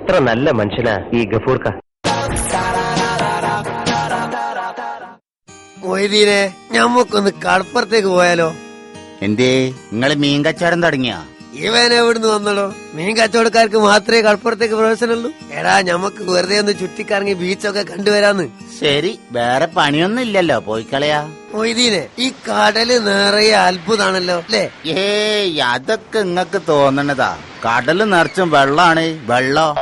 എത്ര നല്ല മനുഷ്യനാ ഈ ഗഫൂർക്ക. മൊയ്തീനെ, ഞമ്മക്കൊന്ന് കടപ്പുറത്തേക്ക് പോയാലോ? എന്തേ നിങ്ങള് മീൻ കച്ചവടം തുടങ്ങിയാ? ഇവൻ എവിടുന്ന് വന്നല്ലോ? മീൻ കച്ചവടക്കാർക്ക് മാത്രമേ കടപ്പുറത്തേക്ക് പ്രവേശനമുള്ളൂ. എടാ, ഞമ്മക്ക് വെറുതെ ഒന്ന് ചുറ്റിക്കറങ്ങി ബീച്ചൊക്കെ കണ്ടുവരാന്ന്. ശരി, വേറെ പണിയൊന്നും ഇല്ലല്ലോ, പോയിക്കളയാ. മൊയ്തീനെ, ഈ കടല് നിറയെ അത്ഭുതാണല്ലോ അല്ലേ? ഏയ്, അതൊക്കെ നിങ്ങക്ക് തോന്നണതാ. കടല് നിറച്ചും വെള്ളാണ്, വെള്ളം.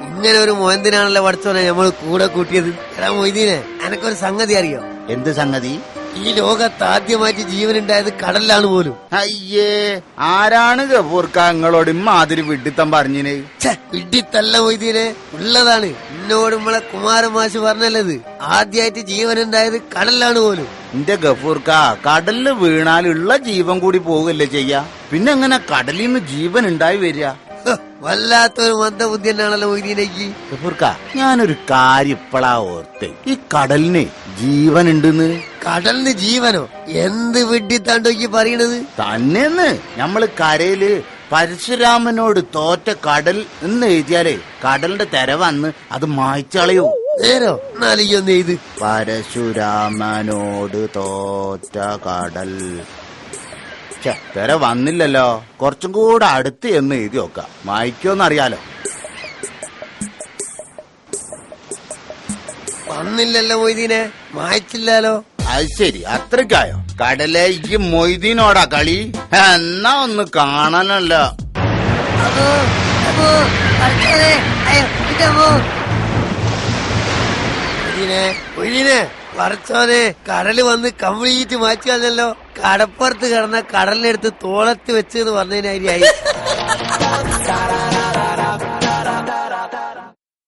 ഇങ്ങനെ ഒരു മോയന്തിനാണല്ലോ പഠിച്ചോനെ ഞമ്മള് കൂടെ കൂട്ടിയത്. എടാ മൊയ്തീനെ, എനക്കൊരു സംഗതി അറിയോ? എന്ത് സംഗതി? ഈ ലോകത്ത് ആദ്യമായിട്ട് ജീവനുണ്ടായത് കടലിലാണ് പോലും. അയ്യേ, ആരാണ് ഗഫൂർക്ക നിങ്ങളോട് ഇമ്മാതിരി വിഡിത്തം പറഞ്ഞിന്? വിഡിത്തല്ല മൊയ്തീനെ, ഉള്ളതാണ്. എന്നോട് നമ്മളെ കുമാരമാശ് പറഞ്ഞല്ലത്, ആദ്യമായിട്ട് ജീവനുണ്ടായത് കടലിലാണ് പോലും. എന്റെ ഗഫൂർക്ക, കടലില് വീണാലുള്ള ജീവൻ കൂടി പോകല്ലേ ചെയ്യാ? പിന്നെ എങ്ങനെ കടലിൽ നിന്ന് ജീവൻ ഉണ്ടായി വരിക? വല്ലാത്തൊരു മന്ദബുദ്ധി തന്നെയാണല്ലോ മൊയ്തീനേക്ക്. ഗഫൂർക്ക, ഞാനൊരു കാര്യം ഇപ്പളാ ഓർത്തെ. ഈ കടലിന് ജീവൻ ഉണ്ടെന്ന്. കടലിന് ജീവനോ? എന്ത് വിഡിത്താണ്ടോക്ക് പറയണത്? തന്നെന്ന് നമ്മള് കരയില് പരശുരാമനോട് തോറ്റ കടൽ എന്ന് എഴുതിയാലേ കടലിന്റെ തെര വന്ന് അത് മായ്ച്ചളയോ. നേരോ? നാലിക്കൊന്ന് എഴുത്. പരശുരാമനോട് തോറ്റ കടൽ. തെര വന്നില്ലല്ലോ, കുറച്ചും കൂടെ അടുത്ത് എന്ന് എഴുതി നോക്കാം, മായ്ക്കോന്നറിയാലോ. വന്നില്ലല്ലോ മൊയ്തീനെ, മായ്ച്ചില്ലാലോ. അത് ശരി, അത്രക്കായോ? കടലെ ഈ മൊയ്തീനോടാ കളി? എന്നാ ഒന്ന് കാണാനല്ലോ. പറച്ചോനെ, കടല് വന്ന് കംപ്ലീറ്റ് മാറ്റിയല്ലോ. കടപ്പുറത്ത് കിടന്ന കടലിനെടുത്ത് തോളത്ത് വെച്ചെന്ന് പറഞ്ഞതിനായി.